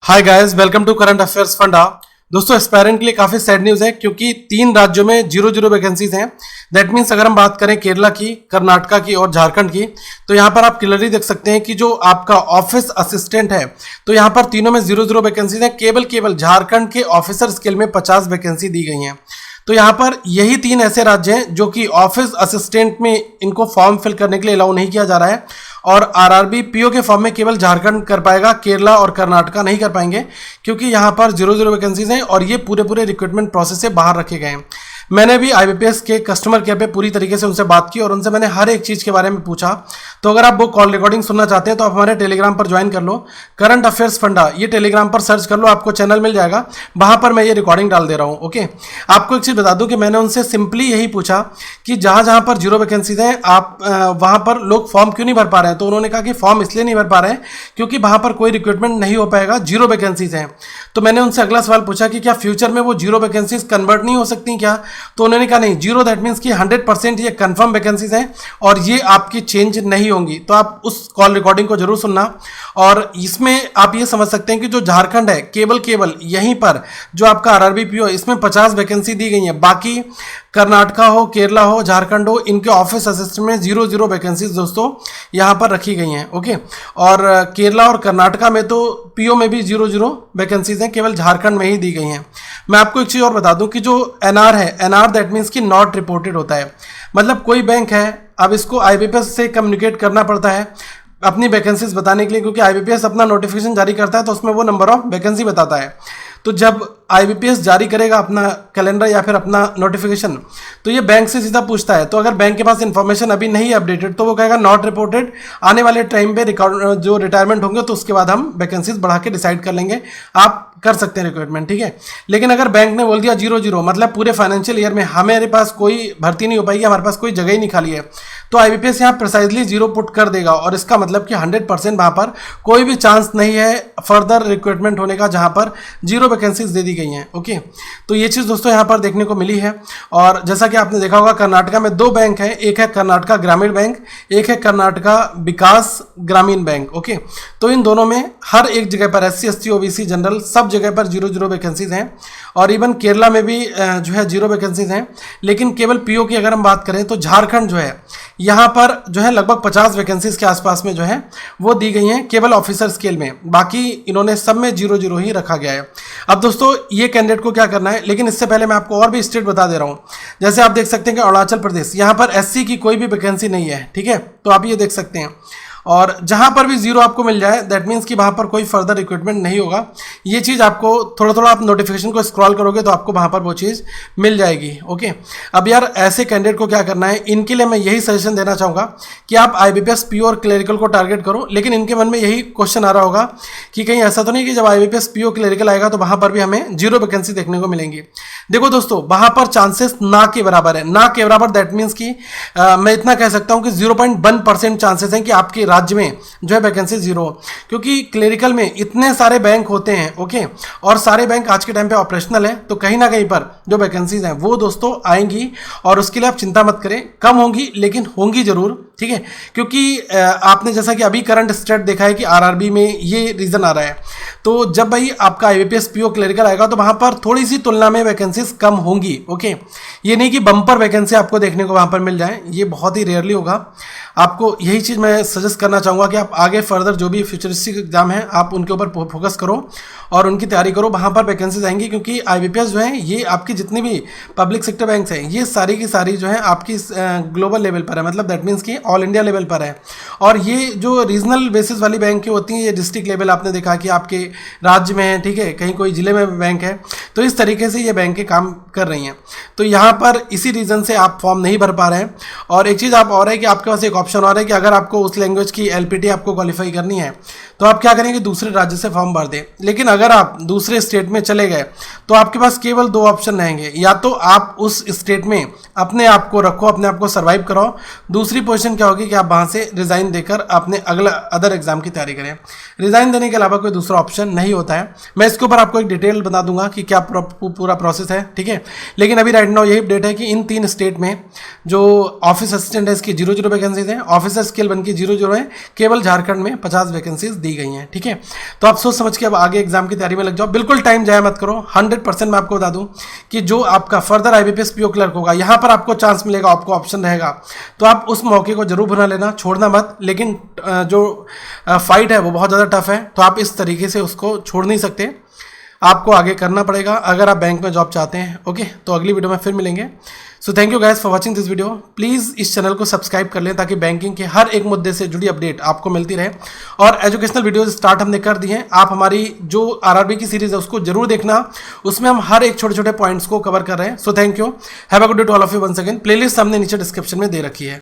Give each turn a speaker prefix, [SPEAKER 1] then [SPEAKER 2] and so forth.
[SPEAKER 1] Hi guys, welcome to current affairs funda. दोस्तों, aspirant के लिए काफी सैड न्यूज है क्योंकि 3 राज्यों में 0 वैकेंसीज हैं। दैट मीन्स अगर हम बात करें केरला की, कर्नाटका की और झारखंड की, तो यहाँ पर आप क्लियरली देख सकते हैं कि जो आपका ऑफिस असिस्टेंट है, तो यहाँ पर तीनों में 0 वैकेंसीज हैं। केवल झारखंड के ऑफिसर स्केल में 50 वैकेंसी दी गई हैं। तो यहाँ पर यही 3 ऐसे राज्य हैं जो कि ऑफिस असिस्टेंट में इनको फॉर्म फिल करने के लिए अलाउ नहीं किया जा रहा है, और आरआरबी पीओ के फॉर्म में केवल झारखंड कर पाएगा, केरला और कर्नाटका नहीं कर पाएंगे क्योंकि यहाँ पर 0 वैकेंसीज हैं और ये पूरे रिक्रूटमेंट प्रोसेस से बाहर रखे गए हैं। मैंने भी आईबीपीएस के कस्टमर केयर पे पूरी तरीके से उनसे बात की और उनसे मैंने हर एक चीज़ के बारे में पूछा। तो अगर आप वो कॉल रिकॉर्डिंग सुनना चाहते हैं तो आप हमारे टेलीग्राम पर ज्वाइन कर लो, करंट अफेयर्स फंडा, ये टेलीग्राम पर सर्च कर लो, आपको चैनल मिल जाएगा, वहाँ पर मैं ये रिकॉर्डिंग डाल दे रहा हूँ। ओके, आपको एक चीज़ बता दूँ कि मैंने उनसे सिंपली यही पूछा कि जहाँ जहाँ पर 0 वैकेंसीज हैं आप वहाँ पर लोग फॉर्म क्यों नहीं भर पा रहे हैं। तो उन्होंने कहा कि फॉर्म इसलिए नहीं भर पा रहे हैं क्योंकि वहाँ पर कोई रिक्रूटमेंट नहीं हो पाएगा, 0 वैकेंसीज हैं। तो मैंने उनसे अगला सवाल पूछा कि क्या फ्यूचर में वो 0 वैकेंसीज कन्वर्ट नहीं हो सकती क्या। तो उन्होंने कहा नहीं, 0 दैट मीन्स कि 100% ये कंफर्म वैकेंसीज हैं और ये आपकी चेंज नहीं होंगी। तो आप उस कॉल रिकॉर्डिंग को जरूर सुनना। और इसमें आप ये समझ सकते हैं कि जो झारखंड है, केवल यहीं पर जो आपका आरआरबी पीओ, इसमें 50 वैकेंसी दी गई है। बाकी कर्नाटका हो, केरला हो, झारखंड हो, इनके ऑफिस असिस्टेंट में 0 वैकेंसीज दोस्तों यहाँ पर रखी गई हैं। ओके, और केरला और कर्नाटका में तो पीओ में भी 0 वैकेंसीज हैं, केवल झारखंड में ही दी गई हैं। मैं आपको एक चीज़ और बता दूं कि जो एनआर है, एनआर दैट मीन्स कि नॉट रिपोर्टेड होता है। मतलब कोई बैंक है, अब इसको आईबीपीएस से कम्युनिकेट करना पड़ता है अपनी वैकेंसीज बताने के लिए, क्योंकि आईबीपीएस अपना नोटिफिकेशन जारी करता है तो उसमें वो नंबर ऑफ वैकेंसी बताता है। तो जब आईबीपीएस जारी करेगा अपना कैलेंडर या फिर अपना नोटिफिकेशन, तो ये बैंक से सीधा पूछता है। तो अगर बैंक के पास इंफॉर्मेशन अभी नहीं अपडेटेड तो वो कहेगा नॉट रिपोर्टेड, आने वाले टाइम पे रिकॉर्ड जो रिटायरमेंट होंगे तो उसके बाद हम वैकेंसीज बढ़ा के डिसाइड कर लेंगे, आप कर सकते हैं रिक्रूटमेंट, ठीक है। लेकिन अगर बैंक ने बोल दिया 0 मतलब पूरे फाइनेंशियल ईयर में हमारे पास कोई भर्ती नहीं हो पाएगी, हमारे पास कोई जगह ही नहीं खाली है, तो आईबीपीएस यहाँ प्रिसाइजली 0 पुट कर देगा। और इसका मतलब कि 100% वहाँ पर कोई भी चांस नहीं है फर्दर रिक्रूटमेंट होने का जहाँ पर 0 वैकेंसीज दे दी गई हैं। ओके, तो ये चीज़ दोस्तों यहाँ पर देखने को मिली है। और जैसा कि आपने देखा होगा, कर्नाटका में 2 बैंक हैं, एक है कर्नाटका ग्रामीण बैंक, एक है कर्नाटका विकास ग्रामीण बैंक। ओके, तो इन दोनों में हर एक जगह पर SC ST OBC जनरल सब जगह पर 0 वैकेंसीज हैं। और इवन केरला में भी जो है 0 वैकेंसीज हैं। लेकिन केवल पीओ की अगर हम बात करें तो झारखंड जो है, यहाँ पर जो है लगभग 50 वैकेंसीज के आसपास में जो है वो दी गई हैं केवल ऑफिसर स्केल में। बाकी इन्होंने सब में 0 ही रखा गया है। अब दोस्तों, ये कैंडिडेट को क्या करना है, लेकिन इससे पहले मैं आपको और भी स्टेट बता दे रहा हूँ। जैसे आप देख सकते हैं कि अरुणाचल प्रदेश, यहाँ पर SC की कोई भी वैकेंसी नहीं है, ठीक है। तो आप ये देख सकते हैं। और जहां पर भी 0 आपको मिल जाए दैट मीन्स कि वहां पर कोई फर्दर रिक्रूटमेंट नहीं होगा। ये चीज़ आपको थोड़ा आप नोटिफिकेशन को स्क्रॉल करोगे तो आपको वहां पर वो चीज़ मिल जाएगी। ओके, अब यार ऐसे कैंडिडेट को क्या करना है, इनके लिए मैं यही सजेशन देना चाहूँगा कि आप आईबीपीएस पीओ और क्लरिकल को टारगेट करो। लेकिन इनके मन में यही क्वेश्चन आ रहा होगा कि कहीं ऐसा तो नहीं कि जब आईबीपीएस पीओ क्लरिकल आएगा तो वहां पर भी हमें 0 वैकेंसी देखने को मिलेंगी। देखो दोस्तों, वहां पर चांसेस ना के बराबर है। ना के बराबर दैट मीन्स कि मैं इतना कह सकता हूं कि 0.1% चांसेस हैं कि आपके राज्य में जो है वैकेंसी 0, क्योंकि क्लरिकल में इतने सारे बैंक होते हैं। ओके, और सारे बैंक आज के टाइम पे ऑपरेशनल है, तो कहीं ना कहीं पर जो वैकेंसीज हैं वो दोस्तों आएंगी। और उसके लिए आप चिंता मत करें, कम होंगी लेकिन होंगी जरूर, ठीक है। क्योंकि आपने जैसा कि अभी करंट स्टेट देखा है कि आरआरबी में ये रीजन आ रहा है। तो जब भाई आपका आईबीपीएस पीओ क्लरिकल आएगा तो वहां पर थोड़ी सी तुलना में वैकेंसीज कम होंगी। ओके, ये नहीं कि बम्पर वैकेंसी आपको देखने को वहां पर मिल जाए, ये बहुत ही रेयरली होगा। आपको यही चीज़ मैं सजेस्ट करना चाहूँगा कि आप आगे फर्दर जो भी फ्यूचरिस्टिक एग्जाम है आप उनके ऊपर फोकस करो और उनकी तैयारी करो, वहाँ पर वैकेंसीज आएंगी। क्योंकि आईबीपीएस जो है ये आपकी जितनी भी पब्लिक सेक्टर बैंक्स हैं ये सारी की सारी जो है आपकी ग्लोबल लेवल पर है, मतलब दैट मीन्स कि ऑल इंडिया लेवल पर है। और ये जो रीजनल बेसिस वाली बैंक की होती हैं ये डिस्ट्रिक्ट लेवल आपने देखा कि आपके राज्य में है, ठीक है, कहीं कोई जिले में बैंक है, तो इस तरीके से ये बैंकें काम कर रही हैं। तो यहाँ पर इसी रीज़न से आप फॉर्म नहीं भर पा रहे हैं। और एक चीज़ आप और है कि आपके पास एक ऑप्शन और है कि अगर आपको उस लैंग्वेज की एलपीटी आपको क्वालिफाई करनी है तो आप क्या करेंगे, दूसरे राज्य से फॉर्म भर दें। लेकिन अगर आप दूसरे स्टेट में चले गए तो आपके पास केवल 2 ऑप्शन रहेंगे, या तो आप उस स्टेट में अपने आप को रखो, अपने आप को सर्वाइव कराओ। दूसरी पोजीशन क्या होगी कि आप वहाँ से रिज़ाइन देकर अपने अगला अदर एग्जाम की तैयारी करें। रिज़ाइन देने के अलावा कोई दूसरा ऑप्शन नहीं होता है। मैं इसके ऊपर आपको एक डिटेल बता दूंगा कि क्या पूरा प्रोसेस है, ठीक है। लेकिन अभी राइट नाउ यही अपडेट है कि इन 3 स्टेट में जो ऑफिस असिस्टेंट है इसकी 0 वैकेंसीज हैं, ऑफिसर स्केल 1 की 0 है, केवल झारखंड में 50 वैकेंसीज दी गई हैं, ठीक है। तो आप सोच समझ के अब आगे एग्जाम की तैयारी में लग जाओ, बिल्कुल टाइम जाया मत करो। 100% मैं आपको बता दूं कि जो आपका फर्दर IBPS PO क्लर्क होगा, यहाँ पर आपको चांस मिलेगा, आपको ऑप्शन रहेगा, तो आप उस मौके को जरूर बना लेना, छोड़ना मत। लेकिन जो फाइट है वो बहुत ज़्यादा टफ है, तो आप इस तरीके से उसको छोड़ नहीं सकते, आपको आगे करना पड़ेगा अगर आप बैंक में जॉब चाहते हैं। ओके, तो अगली वीडियो में फिर मिलेंगे। सो thank you guys for watching this video. Please इस चैनल को सब्सक्राइब कर लें ताकि बैंकिंग के हर एक मुद्दे से जुड़ी अपडेट आपको मिलती रहे। और एजुकेशनल वीडियोज स्टार्ट हमने कर दी हैं, आप हमारी जो RRB की सीरीज है उसको जरूर देखना, उसमें हम हर एक छोटे छोटे पॉइंट्स को कवर कर रहे हैं। So thank you, have a good day to all of you once again. Playlist हमने नीचे डिस्क्रिप्शन में दे रखी है।